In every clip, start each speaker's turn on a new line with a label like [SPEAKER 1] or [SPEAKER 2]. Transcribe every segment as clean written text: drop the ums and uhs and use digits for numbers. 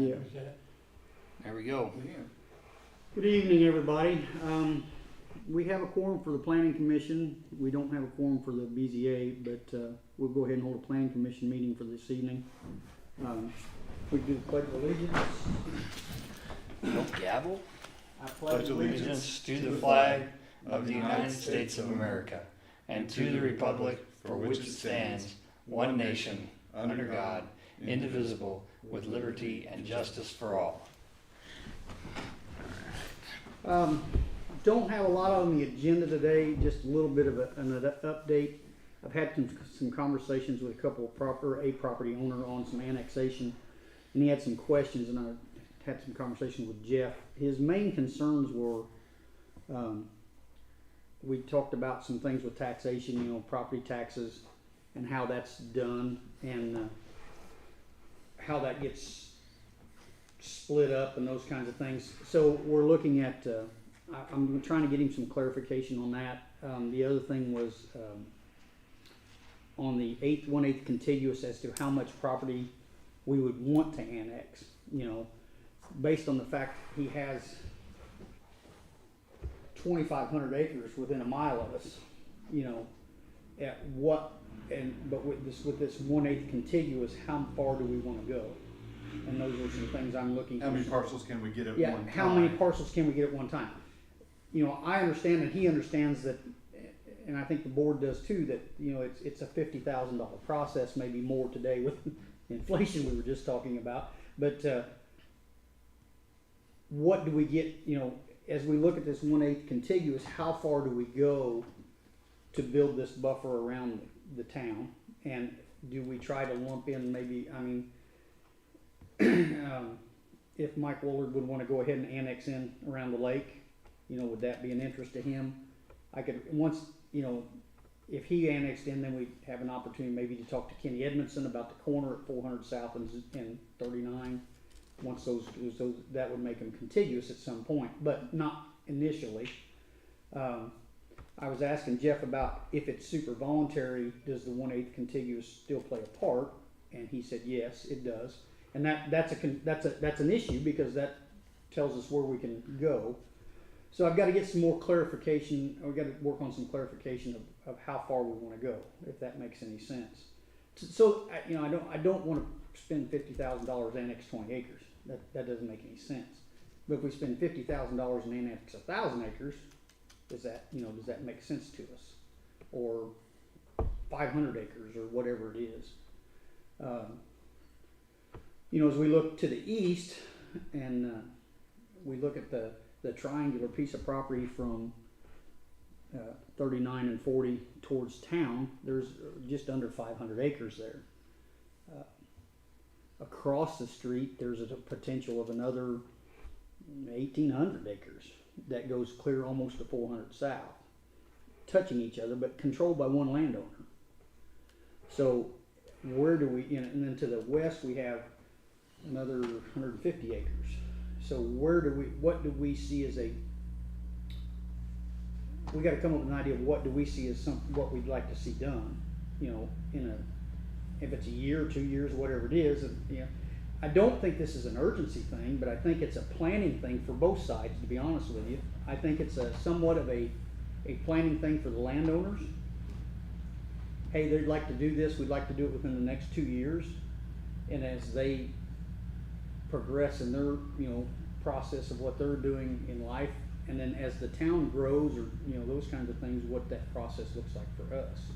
[SPEAKER 1] Yeah.
[SPEAKER 2] There we go.
[SPEAKER 1] Good evening, everybody. We have a quorum for the Planning Commission. We don't have a quorum for the BZA, but we'll go ahead and hold a Planning Commission meeting for this evening. We do the Pledge of Allegiance.
[SPEAKER 2] No gavel?
[SPEAKER 1] I
[SPEAKER 2] Pledge allegiance to the flag of the United States of America and to the republic for which it stands, one nation, under God, indivisible, with liberty and justice for all.
[SPEAKER 1] Don't have a lot on the agenda today, just a little bit of an update. I've had some conversations with a property owner on some annexation, and he had some questions, and I had some conversations with Jeff. His main concerns were, we talked about some things with taxation, property taxes, and how that's done, and how that gets split up and those kinds of things. So we're looking at, I'm trying to get him some clarification on that. The other thing was on the 1/8 contiguous as to how much property we would want to annex, based on the fact he has 2,500 acres within a mile of us, at what, but with this 1/8 contiguous, how far do we want to go? And those are some things I'm looking for.
[SPEAKER 3] How many parcels can we get at one time?
[SPEAKER 1] How many parcels can we get at one time? I understand and he understands that, and I think the board does too, that, it's a $50,000 process, maybe more today with inflation we were just talking about. But what do we get, as we look at this 1/8 contiguous, how far do we go to build this buffer around the town? And do we try to lump in maybe, if Mike Woolard would want to go ahead and annex in around the lake, would that be an interest to him? I could, once, if he annexed in, then we'd have an opportunity maybe to talk to Kenny Edmondson about the corner at 400 South and 39. Once those, that would make them contiguous at some point, but not initially. I was asking Jeff about if it's super voluntary, does the 1/8 contiguous still play a part? And he said yes, it does. And that's an issue because that tells us where we can go. So I've got to get some more clarification. We've got to work on some clarification of how far we want to go, if that makes any sense. So I don't want to spend $50,000 annex 20 acres. That doesn't make any sense. But if we spend $50,000 and annex 1,000 acres, does that make sense to us? Or 500 acres or whatever it is. As we look to the east and we look at the triangular piece of property from 39 and 40 towards town, there's just under 500 acres there. Across the street, there's a potential of another 1,800 acres that goes clear almost to 400 South, touching each other, but controlled by one landowner. So where do we, and then to the west we have another 150 acres. So what do we see as we got to come up with an idea of what do we see as what we'd like to see done, if it's a year, 2 years, whatever it is. I don't think this is an urgency thing, but I think it's a planning thing for both sides, to be honest with you. I think it's somewhat of a planning thing for the landowners. Hey, they'd like to do this, we'd like to do it within the next 2 years. And as they progress in their, process of what they're doing in life, and then as the town grows or, those kinds of things, what that process looks like for us.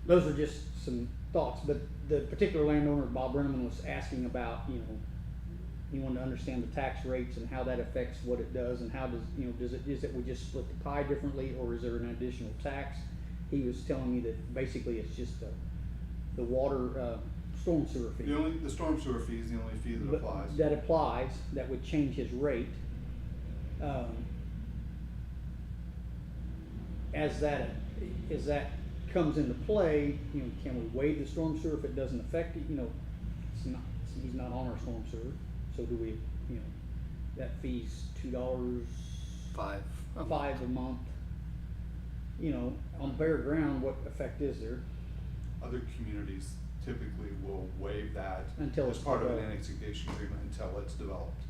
[SPEAKER 1] Those are just some thoughts, but the particular landowner, Bob Brenneman, was asking about, he wanted to understand the tax rates and how that affects what it does, and how does, is it we just split the pie differently, or is there an additional tax? He was telling me that basically it's just the water, storm sewer fee.
[SPEAKER 3] The storm sewer fee is the only fee that applies.
[SPEAKER 1] That applies, that would change his rate. As that comes into play, can we waive the storm sewer if it doesn't affect it? He's not on our storm sewer, so do we? That fee's $2, $5 a month. On bare ground, what effect is there?
[SPEAKER 3] Other communities typically will waive that
[SPEAKER 1] Until
[SPEAKER 3] as
[SPEAKER 1] it's
[SPEAKER 3] part of an
[SPEAKER 1] developed.
[SPEAKER 3] annexation agreement until it's developed.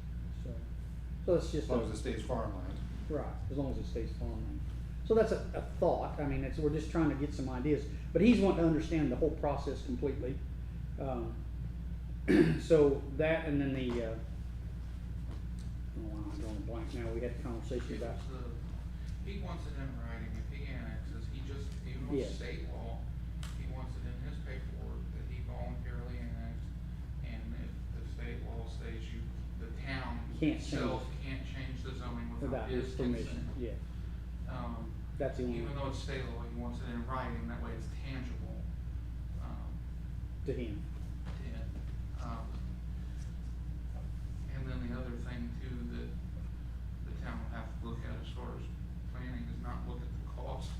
[SPEAKER 1] So it's just
[SPEAKER 3] As long as it stays farmland.
[SPEAKER 1] right, as long as it stays farmland. So that's a thought, I mean, we're just trying to get some ideas, but he's wanting to understand the whole process completely. So that, and then the, oh, I'm drawing a blank now, we had a conversation about,
[SPEAKER 4] He wants it in writing, if he annexes, even with
[SPEAKER 1] Yes.
[SPEAKER 4] state law, he wants it in his paperwork that he voluntarily annexed, and if the state law states the town
[SPEAKER 1] Can't change
[SPEAKER 4] itself can't change the zoning
[SPEAKER 1] without
[SPEAKER 4] without his
[SPEAKER 1] his permission,
[SPEAKER 4] consent.
[SPEAKER 1] yeah, that's the only,
[SPEAKER 4] Even though it's state law, he wants it in writing, that way it's tangible,
[SPEAKER 1] to him.
[SPEAKER 4] yeah. And then the other thing too that the town will have to look at as far as planning is not look at the cost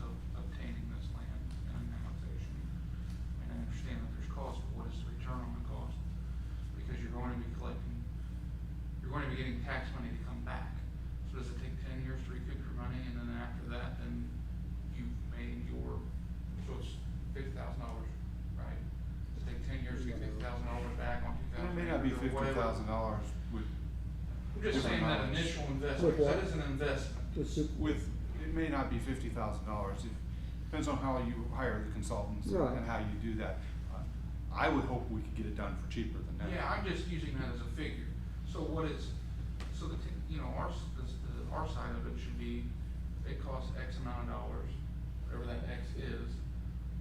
[SPEAKER 4] of obtaining this land in an annexation. I mean, I understand that there's cost, but what is the return on the cost? Because you're going to be getting tax money to come back. So does it take 10 years to recoup your money, and then after that, then you've made so it's $50,000, right? Does it take 10 years to get $50,000 back on
[SPEAKER 3] And
[SPEAKER 4] 2000?
[SPEAKER 3] it may not be $50,000 with.
[SPEAKER 4] I'm just saying that
[SPEAKER 3] different
[SPEAKER 4] initial
[SPEAKER 1] With
[SPEAKER 4] investment, 'cause
[SPEAKER 1] what?
[SPEAKER 4] that is an investment.
[SPEAKER 3] It may not be $50,000. It depends on how you hire the consultants
[SPEAKER 1] Right.
[SPEAKER 3] and how you do that. I would hope we could get it done for cheaper than that.
[SPEAKER 4] Yeah, I'm just using that as a figure. So our side of it should be, it costs X amount of dollars, whatever that X is.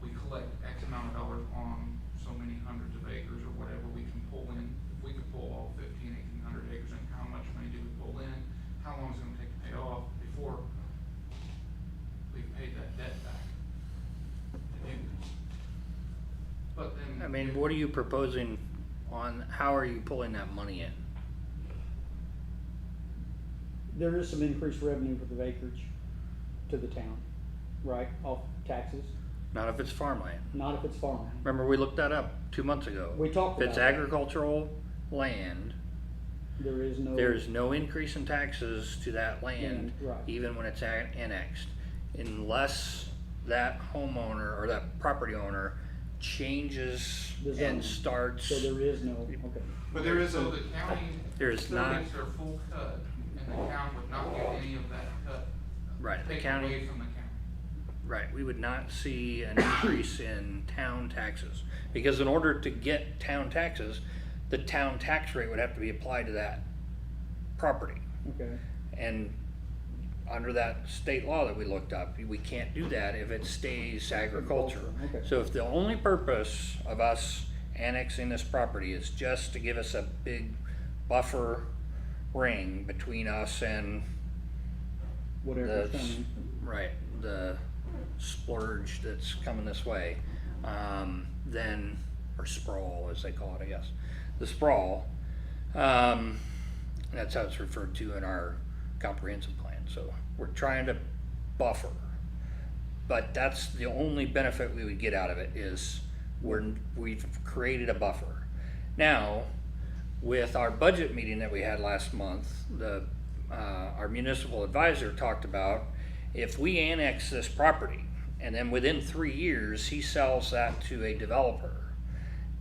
[SPEAKER 4] We collect X amount of dollars on so many hundreds of acres or whatever we can pull in. If we could pull all 1,800 acres in, how much money do we pull in? How long is it gonna take to pay off before we've paid that debt back? To do this. But then.
[SPEAKER 2] I mean, what are you proposing on, how are you pulling that money in?
[SPEAKER 1] There is some increased revenue for the acreage to the town, right, off taxes,
[SPEAKER 2] Not if it's farmland.
[SPEAKER 1] not if it's farmland.
[SPEAKER 2] Remember, we looked that up 2 months ago.
[SPEAKER 1] We talked
[SPEAKER 2] If it's
[SPEAKER 1] about it.
[SPEAKER 2] agricultural land,
[SPEAKER 1] There is no.
[SPEAKER 2] there's no increase in taxes to that land,
[SPEAKER 1] Right.
[SPEAKER 2] even when it's annexed, unless that homeowner or that property owner changes
[SPEAKER 1] The zoning.
[SPEAKER 2] and starts.
[SPEAKER 1] So there is no, okay.
[SPEAKER 3] But there is
[SPEAKER 4] So
[SPEAKER 3] a,
[SPEAKER 4] the county
[SPEAKER 2] There's
[SPEAKER 4] still
[SPEAKER 2] not-
[SPEAKER 4] gets their full cut, and the town would not get any of that cut
[SPEAKER 2] Right, the
[SPEAKER 4] taken
[SPEAKER 2] county.
[SPEAKER 4] away from the county.
[SPEAKER 2] Right, we would not see an increase in town taxes, because in order to get town taxes, the town tax rate would have to be applied to that property.
[SPEAKER 1] Okay,
[SPEAKER 2] And under that state law that we looked up, we can't do that if it stays agriculture.
[SPEAKER 1] Okay.
[SPEAKER 2] So if the only purpose of us annexing this property is just to give us a big buffer ring between us and
[SPEAKER 1] whatever's
[SPEAKER 2] the,
[SPEAKER 1] coming.
[SPEAKER 2] right, the splurge that's coming this way, then, or sprawl as they call it, I guess, the sprawl, that's how it's referred to in our comprehensive plan. So we're trying to buffer, but that's the only benefit we would get out of it is we've created a buffer. Now, with our budget meeting that we had last month, our municipal advisor talked about if we annex this property and then within 3 years he sells that to a developer,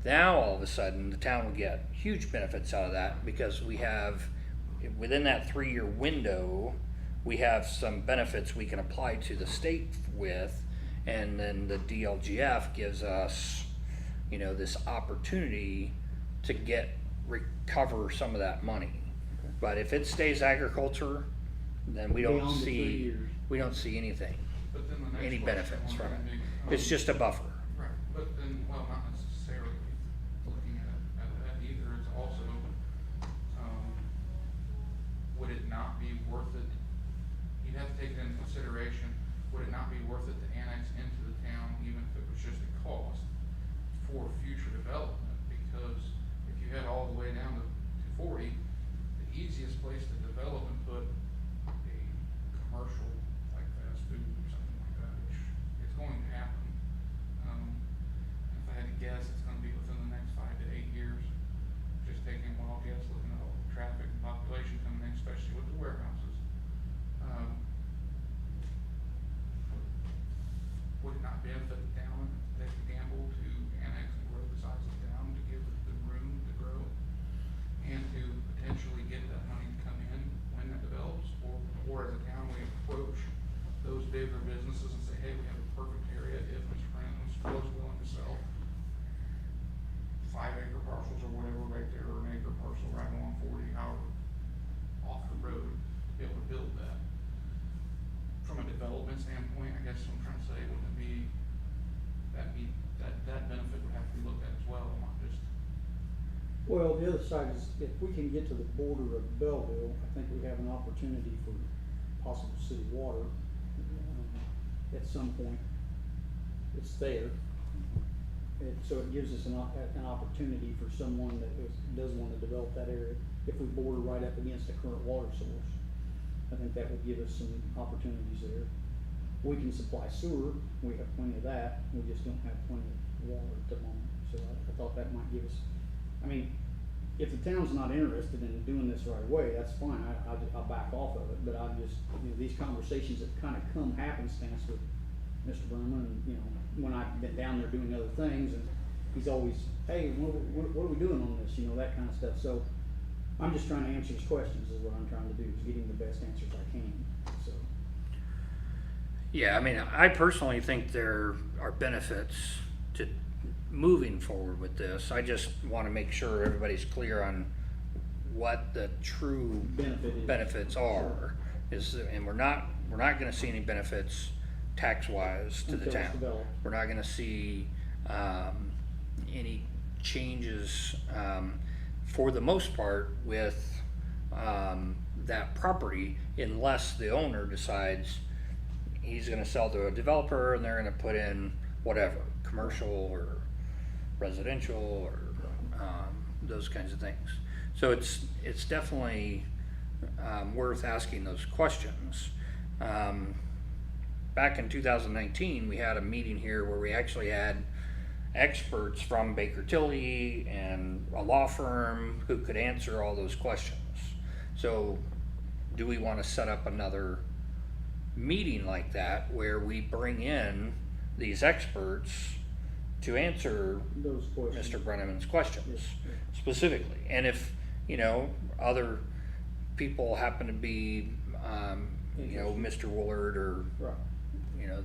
[SPEAKER 2] now all of a sudden the town will get huge benefits out of that because we have, within that 3-year window, we have some benefits we can apply to the state with, and then the DLGF gives us, this opportunity to recover some of that money.
[SPEAKER 1] Okay.
[SPEAKER 2] But if it stays agriculture, then we don't
[SPEAKER 1] Beyond the 3
[SPEAKER 2] see,
[SPEAKER 1] years.
[SPEAKER 2] we don't see anything,
[SPEAKER 4] But then the next
[SPEAKER 2] any
[SPEAKER 4] question
[SPEAKER 2] benefits
[SPEAKER 4] will
[SPEAKER 2] from
[SPEAKER 4] then
[SPEAKER 2] it.
[SPEAKER 4] become-
[SPEAKER 2] It's just a buffer.
[SPEAKER 4] Right, but then, well, not necessarily looking at that either, it's also, would it not be worth it? You'd have to take it into consideration, would it not be worth it to annex into the town, even if it was just a cost for future development? Because if you head all the way down to 40, the easiest place to develop and put a commercial, like fast food or something like that, which is going to happen. If I had to guess, it's gonna be within the next 5 to 8 years. Just taking a wild guess, looking at all the traffic and population coming in, especially with the warehouses. Would it not benefit the town to take a gamble to annex and to potentially get that money to come in when that develops, or as a town, we approach those bigger businesses and say, hey, we have a perfect area if Mr. Brandon was willing to sell 5-acre parcels or whatever right there, or an acre parcel right along 40, however, off the road, to be able to build that. From a development standpoint, I guess what I'm trying to say, wouldn't it be, that benefit would have to be looked at as well, not just.
[SPEAKER 1] Well, the other side is, if we can get to the border of Belleville, I think we have an opportunity for possible city water, at some point. It's there. So it gives us an opportunity for someone that does wanna develop that area, if we border right up against the current water source. I think that would give us some opportunities there. We can supply sewer, we have plenty of that, we just don't have plenty of water at the moment, so I thought that might give us, I mean, if the town's not interested in doing this right away, that's fine, I'll back off of it, but I just, these conversations have kinda come happenstance with Mr. Berman, and, when I've been down there doing other things, and he's always, hey, what are we doing on this, that kind of stuff, so I'm just trying to answer his questions is what I'm trying to do, is get him the best answers I can, so.
[SPEAKER 2] Yeah, I mean, I personally think there are benefits to moving forward with this. I just want to make sure everybody's clear on what the true benefits are. And we're not going to see any benefits tax-wise to the
[SPEAKER 1] Until it's
[SPEAKER 2] town.
[SPEAKER 1] developed.
[SPEAKER 2] We're not going to see any changes for the most part with that property, unless the owner decides he's gonna sell to a developer and they're gonna put in whatever, commercial or residential or those kinds of things. So it's definitely worth asking those questions. Back in 2019, we had a meeting here where we actually had experts from Baker Tilly and a law firm who could answer all those questions. So do we want to set up another meeting like that where we bring in these experts to answer
[SPEAKER 1] Those questions.
[SPEAKER 2] Mr. Brenneman's questions
[SPEAKER 1] Yes, yes.
[SPEAKER 2] specifically? And if, other people happen to be, Mr. Woolard or,
[SPEAKER 1] Right.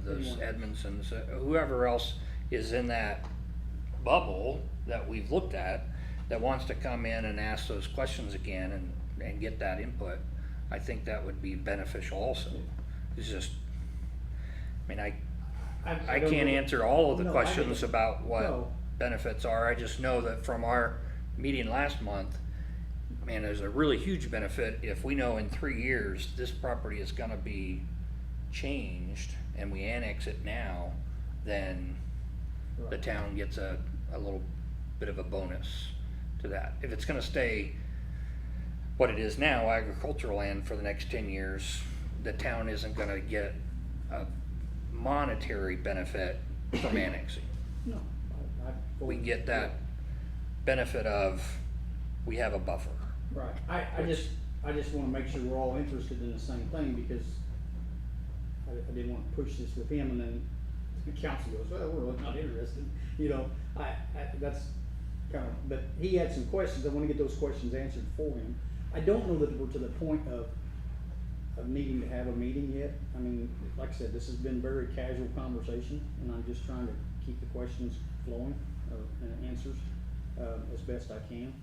[SPEAKER 2] those
[SPEAKER 1] Anyone.
[SPEAKER 2] Edmondsons, whoever else is in that bubble that we've looked at that wants to come in and ask those questions again and get that input, I think that would be beneficial also. It's just, I mean, I
[SPEAKER 1] don't
[SPEAKER 2] can't
[SPEAKER 1] know.
[SPEAKER 2] answer all of the
[SPEAKER 1] No, I
[SPEAKER 2] questions
[SPEAKER 1] get it.
[SPEAKER 2] about what
[SPEAKER 1] No.
[SPEAKER 2] benefits are. I just know that from our meeting last month, man, there's a really huge benefit if we know in 3 years this property is gonna be changed and we annex it now, then the
[SPEAKER 1] Right.
[SPEAKER 2] town gets a little bit of a bonus to that. If it's gonna stay what it is now, agricultural land for the next 10 years, the town isn't gonna get a monetary benefit from annexing.
[SPEAKER 1] No, I
[SPEAKER 2] We
[SPEAKER 1] fully
[SPEAKER 2] get that benefit of, we have a buffer.
[SPEAKER 1] Right, I just wanna make sure we're all interested in the same thing, because I didn't wanna push this with him, and then the council goes, well, we're really not interested, that's kinda, but he had some questions, I wanna get those questions answered for him. I don't know that we're to the point of needing to have a meeting yet. I mean, like I said, this has been very casual conversation, and I'm just trying to keep the questions flowing, and answers, as best I can.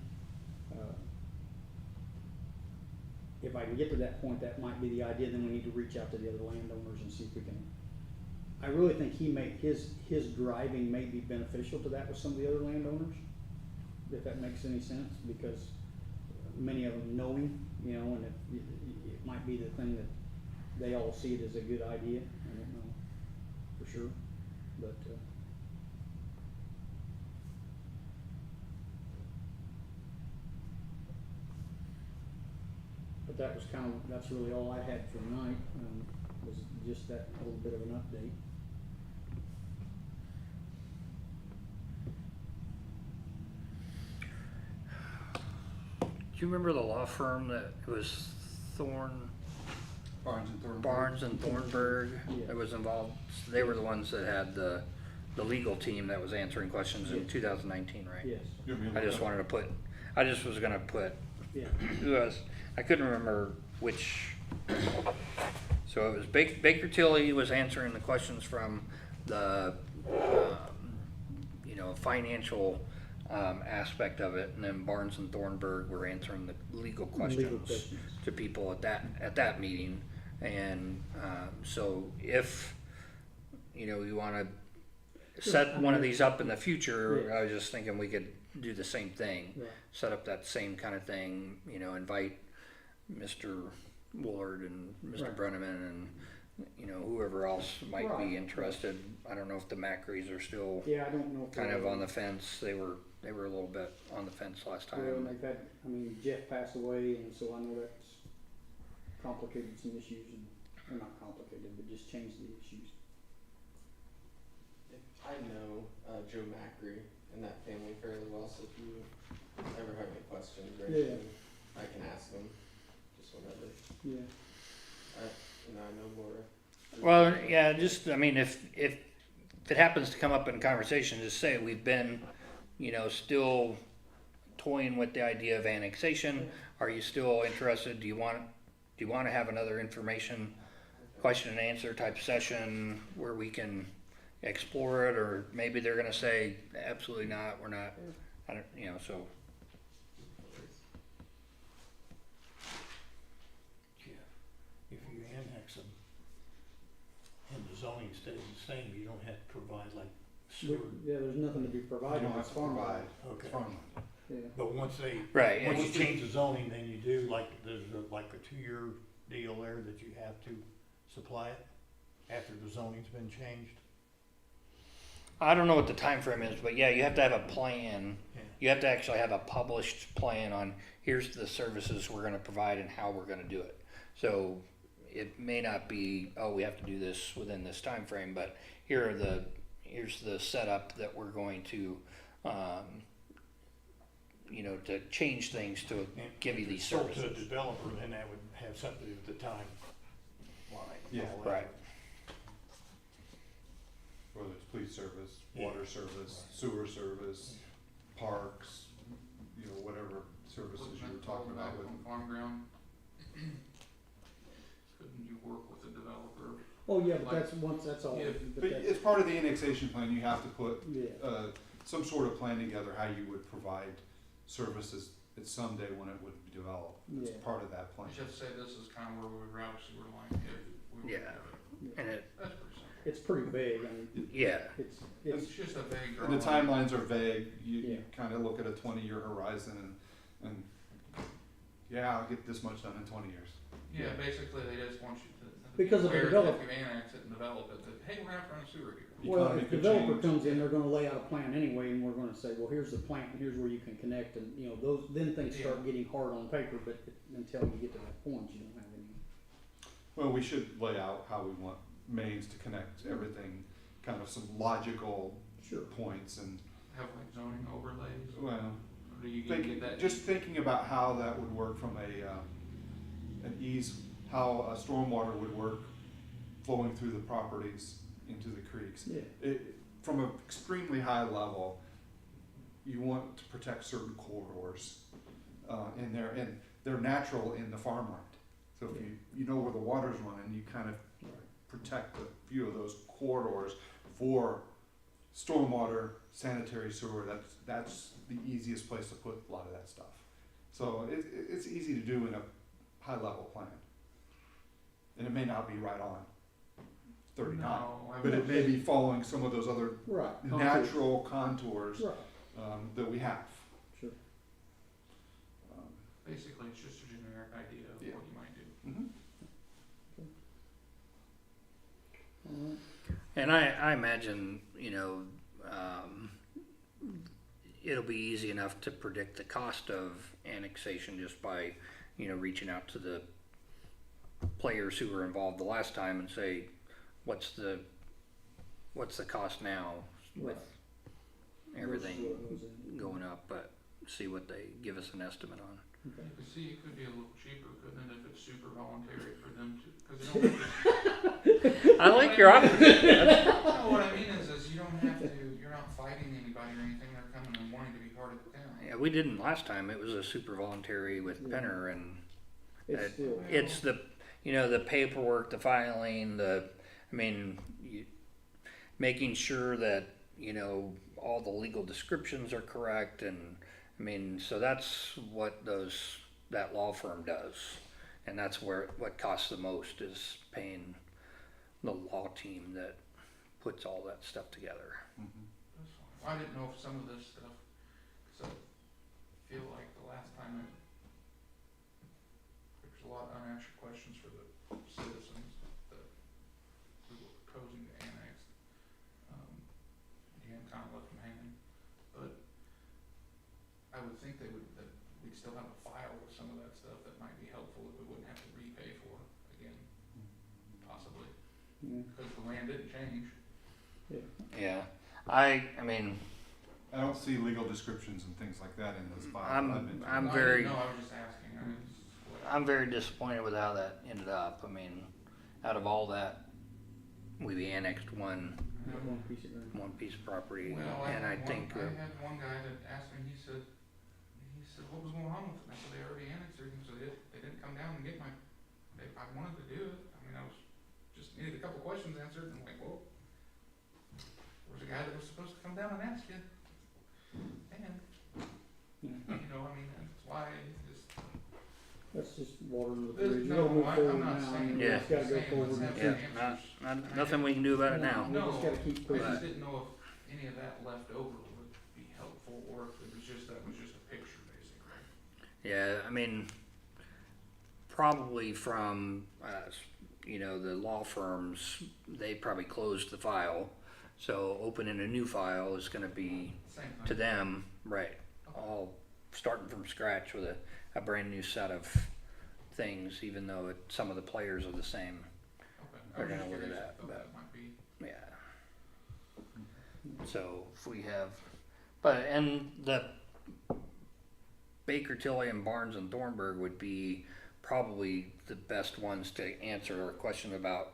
[SPEAKER 1] If I can get to that point, that might be the idea, then we need to reach out to the other landowners and see if we can. I really think his driving may be beneficial to that with some of the other landowners, if that makes any sense, because many of them know him, and it might be the thing that they all see it as a good idea. I don't know for sure, but that's really all I had for tonight, was just that little bit of an update.
[SPEAKER 2] Do you remember the law firm that was Barnes and Thornburg
[SPEAKER 1] Yeah.
[SPEAKER 2] that was involved? They were the ones that had the legal team that was answering questions in
[SPEAKER 1] Yes.
[SPEAKER 2] 2019, right?
[SPEAKER 1] Yes.
[SPEAKER 3] You want me to
[SPEAKER 2] I
[SPEAKER 3] look
[SPEAKER 2] just
[SPEAKER 3] up?
[SPEAKER 2] wanted to I just was gonna put
[SPEAKER 1] Yeah.
[SPEAKER 2] Who was, I couldn't remember which. So it was Baker Tilly was answering the questions from the, financial aspect of it, and then Barnes and Thornburg were answering the legal questions to people at that meeting. And so if you want to set one of these up in the future, I was just thinking we could do the same thing, set up that same kind of thing. Invite Mr. Woolard and Mr. Brenneman and whoever else might be interested. I don't know if the Macris are still
[SPEAKER 1] Yeah, I don't know. If
[SPEAKER 2] kind of on the fence. They were a little bit on the fence last time.
[SPEAKER 1] Well, and they've had, Jeff passed away, and so I know that's complicated some issues, or not complicated, but just changed the issues.
[SPEAKER 5] I know Joe Macri and that family fairly well, so if you ever have any questions or anything, I can ask them just whenever.
[SPEAKER 1] Yeah.
[SPEAKER 5] I know more.
[SPEAKER 2] Well, yeah, just if it happens to come up in conversation, just say we've been, still toying with the idea of annexation. Are you still interested? Do you want to have another information question and answer type session where we can explore it, or maybe they're going to say absolutely not. We're not. I don't. So.
[SPEAKER 6] If you annex them and the zoning stays the same, you don't have to provide like sewer.
[SPEAKER 1] Yeah, there's nothing to be
[SPEAKER 3] You
[SPEAKER 1] provided.
[SPEAKER 3] don't have
[SPEAKER 1] It's
[SPEAKER 3] to
[SPEAKER 1] farmland.
[SPEAKER 3] provide
[SPEAKER 6] Okay.
[SPEAKER 3] farmland.
[SPEAKER 1] Yeah.
[SPEAKER 6] But once they,
[SPEAKER 2] Right.
[SPEAKER 6] once you change the zoning, then you do there's like a 2-year deal there that you have to supply it after the zoning's been changed.
[SPEAKER 2] I don't know what the time frame is, but yeah, you have to have a plan.
[SPEAKER 6] Yeah.
[SPEAKER 2] You have to actually have a published plan on here's the services we're going to provide and how we're going to do it. So it may not be, we have to do this within this time frame, but here's the setup that we're going to, to change things to
[SPEAKER 6] And
[SPEAKER 2] give you these
[SPEAKER 6] sold to a
[SPEAKER 2] services.
[SPEAKER 6] developer, then that would have something to do with the time line.
[SPEAKER 3] Yeah.
[SPEAKER 6] all that.
[SPEAKER 2] Right.
[SPEAKER 3] Whether it's police service,
[SPEAKER 6] Yeah.
[SPEAKER 3] water service, sewer service, parks, whatever services you were talking about with.
[SPEAKER 4] On farm ground. Couldn't you work with a developer?
[SPEAKER 1] Oh, yeah, but that's all.
[SPEAKER 4] Yeah,
[SPEAKER 1] But
[SPEAKER 3] But
[SPEAKER 1] that's,
[SPEAKER 3] it's part of the annexation plan, you have to put
[SPEAKER 1] yeah.
[SPEAKER 3] some sort of plan together how you would provide services at someday when it would be developed. It's
[SPEAKER 1] Yeah.
[SPEAKER 3] part of that plan.
[SPEAKER 4] You just say this is kind of where we would route a sewer line if we were to
[SPEAKER 2] Yeah.
[SPEAKER 4] do it.
[SPEAKER 2] And
[SPEAKER 4] That's pretty simple.
[SPEAKER 1] It's pretty big.
[SPEAKER 2] yeah,
[SPEAKER 1] It's
[SPEAKER 4] It's just a vague.
[SPEAKER 3] And the
[SPEAKER 4] drawing.
[SPEAKER 3] timelines are vague, you
[SPEAKER 1] Yeah.
[SPEAKER 3] kind of look at a 20-year horizon and I'll get this much done in 20 years.
[SPEAKER 4] Yeah, basically they just want you to.
[SPEAKER 1] Because of the
[SPEAKER 4] aware that
[SPEAKER 1] develop-
[SPEAKER 4] If you annex it and develop it, that, hey, we're gonna have to run a sewer here.
[SPEAKER 1] well,
[SPEAKER 3] Economy
[SPEAKER 1] if
[SPEAKER 3] could
[SPEAKER 1] developer
[SPEAKER 3] change.
[SPEAKER 1] comes in, they're going to lay out a plan anyway, and we're going to say, well, here's the plan, and here's where you can connect, and then things start getting hard on paper. But until you get to that point, you don't have any.
[SPEAKER 3] Well, we should lay out how we want mains to connect everything, kind of some logical
[SPEAKER 1] Sure.
[SPEAKER 3] points and,
[SPEAKER 4] Have like zoning overlays,
[SPEAKER 3] well,
[SPEAKER 4] or do you get that?
[SPEAKER 3] just thinking about how that would work from how a stormwater would work flowing through the properties into the creeks.
[SPEAKER 1] Yeah.
[SPEAKER 3] From an extremely high level, you want to protect certain corridors in there, and they're natural in the farmland. So if you know where the water's running, you kind of protect a few of those corridors for stormwater, sanitary sewer. That's the easiest place to put a lot of that stuff. So it's easy to do in a high level plan, and it may not be right on 39,
[SPEAKER 4] No, I
[SPEAKER 3] but it
[SPEAKER 4] would-
[SPEAKER 3] may be following some of those other
[SPEAKER 1] Right.
[SPEAKER 3] natural contours
[SPEAKER 1] Right.
[SPEAKER 3] that we have.
[SPEAKER 1] Sure.
[SPEAKER 4] Basically, it's just a generic idea of
[SPEAKER 3] Yeah.
[SPEAKER 4] what you might do.
[SPEAKER 3] Mhm.
[SPEAKER 1] All right.
[SPEAKER 2] and I imagine it'll be easy enough to predict the cost of annexation just by reaching out to the players who were involved the last time and say what's the cost now with everything
[SPEAKER 1] Versus what was in.
[SPEAKER 2] going up, but see what they give us an estimate on.
[SPEAKER 1] Okay.
[SPEAKER 4] You could see it could be a little cheaper, couldn't it, if it's super voluntary for them to, because they don't have to.
[SPEAKER 2] I like your option.
[SPEAKER 4] No, what I mean is you don't have to, you're not fighting anybody or anything, they're coming and wanting to be part of the town.
[SPEAKER 2] Yeah, we didn't last time. It was a super voluntary with
[SPEAKER 1] Yeah.
[SPEAKER 2] Penner, and
[SPEAKER 1] It's still,
[SPEAKER 2] it's the, the paperwork, the filing, making sure that, all the legal descriptions are correct, and, so that's what that law firm does. And that's what costs the most is paying the law team that puts all that stuff together.
[SPEAKER 4] That's fine. Well, I didn't know if some of this stuff, cause I feel like the last time there was a lot of unanswered questions for the citizens that we were proposing to annex. Dan kinda left them hanging, but I would think that we'd still have a file with some of that stuff that might be helpful that we wouldn't have to repay for again, possibly,
[SPEAKER 1] yeah.
[SPEAKER 4] because the land didn't change.
[SPEAKER 2] Yeah, I
[SPEAKER 3] don't see legal descriptions and things like that in those files.
[SPEAKER 2] I'm
[SPEAKER 4] No,
[SPEAKER 2] very-
[SPEAKER 4] No, I was just asking,
[SPEAKER 2] I'm very disappointed with how that ended up. Out of all that, we annexed one
[SPEAKER 1] One piece of ground.
[SPEAKER 2] piece of property,
[SPEAKER 4] Well,
[SPEAKER 2] and I
[SPEAKER 4] had
[SPEAKER 2] think
[SPEAKER 4] I had one guy that asked me, he said, what was going on with it? I said, they already annexed everything, so they didn't come down and get I wanted to do it. I was, just needed a couple questions answered, and I'm like, well, there was a guy that was supposed to come down and ask you. And,
[SPEAKER 1] Yeah.
[SPEAKER 4] that's why
[SPEAKER 1] That's just water under the
[SPEAKER 4] This-
[SPEAKER 1] bridge.
[SPEAKER 4] no,
[SPEAKER 1] We'll move
[SPEAKER 4] I'm
[SPEAKER 1] forward
[SPEAKER 4] not
[SPEAKER 1] now.
[SPEAKER 4] saying-
[SPEAKER 2] Yeah.
[SPEAKER 1] It's gotta go
[SPEAKER 4] saying
[SPEAKER 1] forward.
[SPEAKER 4] let's
[SPEAKER 1] and
[SPEAKER 4] have
[SPEAKER 1] keep-
[SPEAKER 2] yeah, nothing we can do about it now.
[SPEAKER 1] We just gotta keep
[SPEAKER 4] I
[SPEAKER 1] pushing.
[SPEAKER 4] just didn't know if any of that left over would be helpful, or if it was just, that was just a picture, basically.
[SPEAKER 2] Yeah, probably from the law firms, they probably closed the file, so opening a new file is going to be
[SPEAKER 4] Same thing.
[SPEAKER 2] to them, right? All starting from scratch with a brand new set of things, even though some of the players are the same.
[SPEAKER 4] Okay.
[SPEAKER 2] They're
[SPEAKER 4] I was
[SPEAKER 2] gonna
[SPEAKER 4] just
[SPEAKER 2] look at
[SPEAKER 4] curious.
[SPEAKER 2] that,
[SPEAKER 4] I thought
[SPEAKER 2] but-
[SPEAKER 4] that might be.
[SPEAKER 2] Yeah. So if we have, and the Baker Tilly and Barnes and Thornburg would be probably the best ones to answer our question about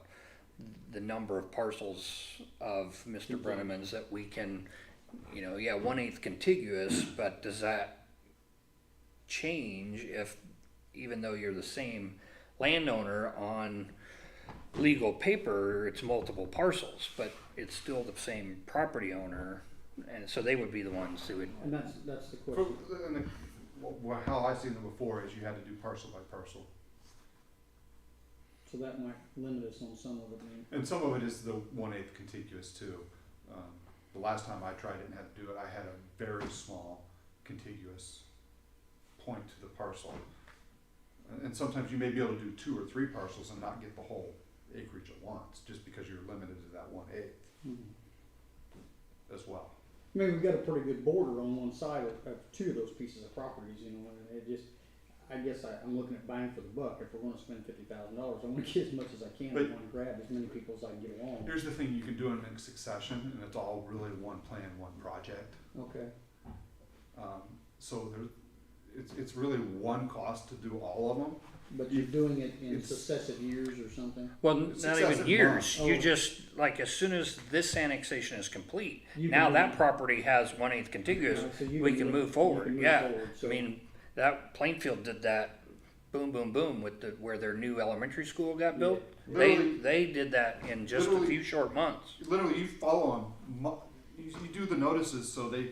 [SPEAKER 2] the number of parcels of Mr. Brenneman's that we can, 1/8 contiguous, but does that change if, even though you're the same landowner on legal paper, it's multiple parcels, but it's still the same property owner, and so they would be the ones who would,
[SPEAKER 1] And that's the question.
[SPEAKER 3] How I've seen them before is you had to do parcel by parcel.
[SPEAKER 1] So that might limit us on some of it,
[SPEAKER 3] And some of it is the 1/8 contiguous too. The last time I tried it and had to do it, I had a very small contiguous point to the parcel. And sometimes you may be able to do 2 or 3 parcels and not get the whole acreage at once, just because you're limited to that 1/8 as well.
[SPEAKER 1] We've got a pretty good border on one side of 2 of those pieces of properties, and it just, I guess I'm looking at bang for the buck. If we're gonna spend $50,000, I wanna get as much as I can, I
[SPEAKER 3] But-
[SPEAKER 1] wanna grab as many people as I can get along.
[SPEAKER 3] Here's the thing, you can do them in succession, and it's all really one plan, one project.
[SPEAKER 1] Okay,
[SPEAKER 3] So it's really one cost to do all of them.
[SPEAKER 1] but you're doing it in
[SPEAKER 3] It's-
[SPEAKER 1] successive years or something?
[SPEAKER 2] well,
[SPEAKER 3] It's
[SPEAKER 2] not even
[SPEAKER 3] successive
[SPEAKER 2] years,
[SPEAKER 3] months.
[SPEAKER 2] you
[SPEAKER 1] Oh.
[SPEAKER 2] just, like, as soon as this annexation is complete,
[SPEAKER 1] You
[SPEAKER 2] now
[SPEAKER 1] can
[SPEAKER 2] that
[SPEAKER 1] move-
[SPEAKER 2] property has 1/8 contiguous,
[SPEAKER 1] Alright, so you
[SPEAKER 2] we can move forward,
[SPEAKER 1] you can move
[SPEAKER 2] yeah.
[SPEAKER 1] forward, so-
[SPEAKER 2] That Plainfield did that, boom, boom, boom, with where their new elementary school got built.
[SPEAKER 3] Yeah. Literally-
[SPEAKER 2] They did that in just a
[SPEAKER 3] literally-
[SPEAKER 2] few short months.
[SPEAKER 3] Literally, you follow them, you do the notices, so they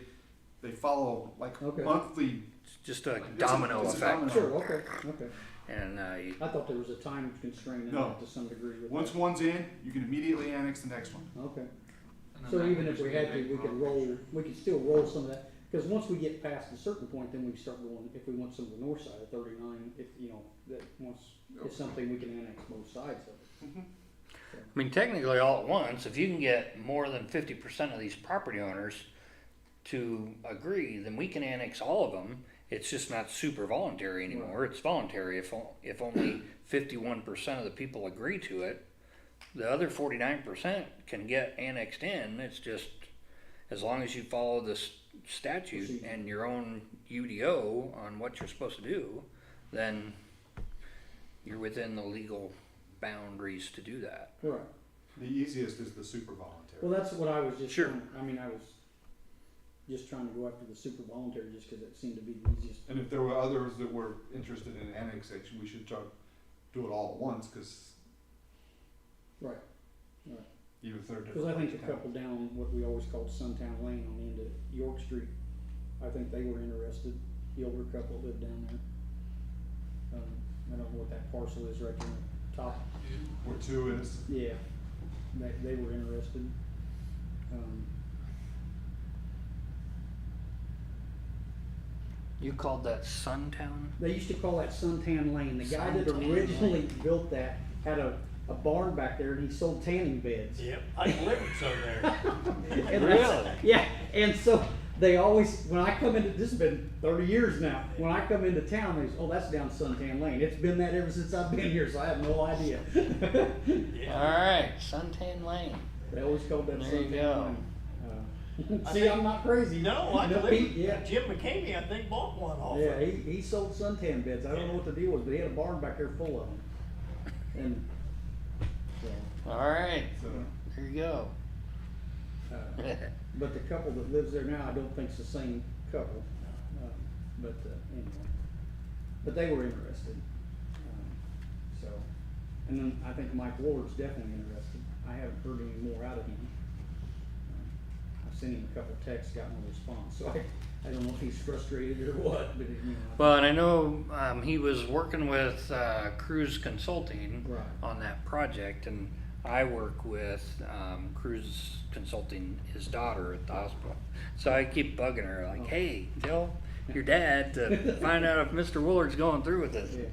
[SPEAKER 3] follow like
[SPEAKER 1] Okay.
[SPEAKER 3] monthly.
[SPEAKER 2] It's just a
[SPEAKER 3] It's a-
[SPEAKER 2] domino
[SPEAKER 3] it's a
[SPEAKER 2] effect.
[SPEAKER 3] domino.
[SPEAKER 1] Sure, okay.
[SPEAKER 2] And
[SPEAKER 1] I thought there was a time constraint in
[SPEAKER 3] No.
[SPEAKER 1] that to some degree with
[SPEAKER 3] Once
[SPEAKER 1] that.
[SPEAKER 3] one's in, you can immediately annex the next one.
[SPEAKER 1] Okay,
[SPEAKER 4] And then
[SPEAKER 1] so
[SPEAKER 4] that
[SPEAKER 1] even
[SPEAKER 4] would
[SPEAKER 1] if we
[SPEAKER 4] just be a
[SPEAKER 1] had to,
[SPEAKER 4] big
[SPEAKER 1] we could
[SPEAKER 4] problem.
[SPEAKER 1] roll, we could still roll some of that, because once we get past a certain point, then we start going, if we want some of the north side of 39, that once, it's something we can annex both sides of it.
[SPEAKER 2] Technically, all at once, if you can get more than 50% of these property owners to agree, then we can annex all of them. It's just not super voluntary anymore. It's voluntary if only 51% of the people agree to it. The other 49% can get annexed in. It's just, as long as you follow the statute
[SPEAKER 1] Procedure.
[SPEAKER 2] and your own UDO on what you're supposed to do, then you're within the legal boundaries to do that.
[SPEAKER 1] Right,
[SPEAKER 3] The easiest is the super voluntary.
[SPEAKER 1] well, that's what I was just,
[SPEAKER 2] Sure.
[SPEAKER 1] I was just trying to go after the super voluntary just because it seemed to be the easiest.
[SPEAKER 3] And if there were others that were interested in annexation, we should try to do it all at once, cause
[SPEAKER 1] Right.
[SPEAKER 3] even if they're different.
[SPEAKER 1] Because I think the
[SPEAKER 3] towns.
[SPEAKER 1] couple down what we always called Suntown Lane on the end of York Street, I think they were interested. The older couple that lived down there. I don't know what that parcel is right there on the top.
[SPEAKER 3] Where 2 is,
[SPEAKER 1] Yeah, they were interested.
[SPEAKER 2] You called that Suntown?
[SPEAKER 1] They used to call that Suntan Lane. The guy that
[SPEAKER 2] Suntan
[SPEAKER 1] originally
[SPEAKER 2] Lane.
[SPEAKER 1] built that had a barn back there and he sold tanning beds.
[SPEAKER 6] Yep, I delivered some there.
[SPEAKER 1] And
[SPEAKER 2] Really?
[SPEAKER 1] Yeah, and so they always, when I come into, this has been 30 years now, when I come into town, they say, oh, that's down Suntan Lane. It's been that ever since I've been here, so I have no idea.
[SPEAKER 6] Yeah.
[SPEAKER 2] Alright, Suntan Lane.
[SPEAKER 1] They always called that
[SPEAKER 2] There you
[SPEAKER 1] Suntan
[SPEAKER 2] go.
[SPEAKER 1] Lane.
[SPEAKER 6] I
[SPEAKER 1] See,
[SPEAKER 6] think-
[SPEAKER 1] I'm not crazy.
[SPEAKER 6] No, I
[SPEAKER 1] No,
[SPEAKER 6] delivered,
[SPEAKER 1] yeah.
[SPEAKER 6] Jim McCamey, I think, bought one off of
[SPEAKER 1] Yeah,
[SPEAKER 6] him.
[SPEAKER 1] he sold suntan beds. I don't know what the deal was, but he had a barn back there full of them. And, so,
[SPEAKER 2] Alright,
[SPEAKER 3] so,
[SPEAKER 2] there you go.
[SPEAKER 1] but the couple that lives there now, I don't think's the same couple. Anyway, but they were interested. So, and then I think Mike Ward's definitely interested. I haven't heard any more out of him. I've sent him a couple texts, got no response, so I don't know if he's frustrated or what, but
[SPEAKER 2] Well, and I know he was working with Cruise Consulting
[SPEAKER 1] Right.
[SPEAKER 2] on that project, and I work with Cruise Consulting, his daughter at the hospital. So I keep bugging her, like, hey, tell your dad to find out if Mr. Willard's going through with this.
[SPEAKER 1] Yeah.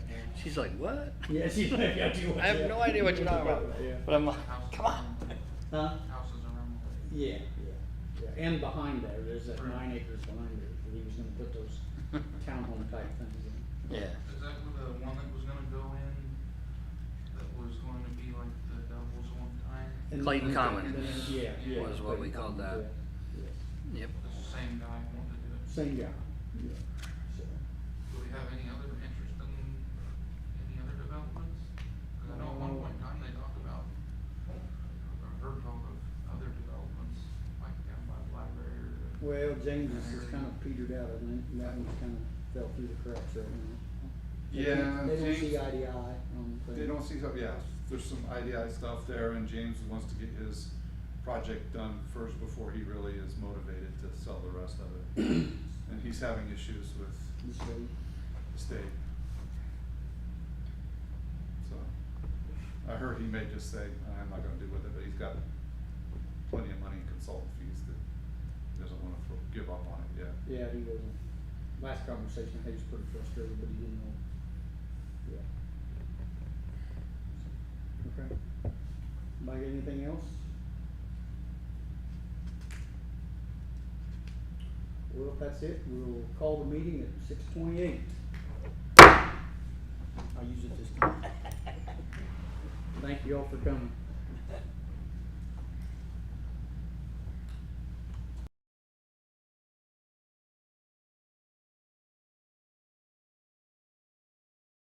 [SPEAKER 2] She's like, what?
[SPEAKER 1] Yeah, she's like,
[SPEAKER 2] I have no idea what you're talking about.
[SPEAKER 1] Yeah.
[SPEAKER 2] But I'm like,
[SPEAKER 4] Houses
[SPEAKER 2] come on.
[SPEAKER 4] around the-
[SPEAKER 1] Huh?
[SPEAKER 4] Houses around the lake.
[SPEAKER 1] Yeah. And behind there, there's that
[SPEAKER 4] Right.
[SPEAKER 1] 9 acres behind there, that he was gonna put those townhome type things in.
[SPEAKER 2] Yeah.
[SPEAKER 4] Is that where the one that was gonna go in, that was going to be like the doubles one time?
[SPEAKER 1] And
[SPEAKER 2] Clayton
[SPEAKER 1] then-
[SPEAKER 2] Commons
[SPEAKER 1] and then- Yeah.
[SPEAKER 2] was what we
[SPEAKER 1] Clayton
[SPEAKER 2] called
[SPEAKER 1] Commons,
[SPEAKER 2] that.
[SPEAKER 1] yeah,
[SPEAKER 2] Yep.
[SPEAKER 4] The same guy wanted to do it.
[SPEAKER 1] Same guy, yeah, so.
[SPEAKER 4] Do we have any other interest in any other developments? Cause I know at one point in time they talked about, or heard talk of other developments, like down by the library or the.
[SPEAKER 1] Well, James has kind of petered out, I think, that one's kind of fell through the cracks right now.
[SPEAKER 3] Yeah,
[SPEAKER 1] They don't see
[SPEAKER 3] James-
[SPEAKER 1] eye to eye on things.
[SPEAKER 3] they don't see, yeah, there's some IDI stuff there, and James wants to get his project done first before he really is motivated to sell the rest of it. And he's having issues with
[SPEAKER 1] This way.
[SPEAKER 3] the state. So, I heard he may just say, I'm not gonna do with it, but he's got plenty of money in consultant fees that he doesn't wanna give up on it yet.
[SPEAKER 1] Yeah, he wasn't, last conversation, he was pretty frustrated, but he didn't know. Yeah. Okay. Anybody got anything else? Well, if that's it, we'll call the meeting at 6:28. I'll use it this time. Thank you all for coming.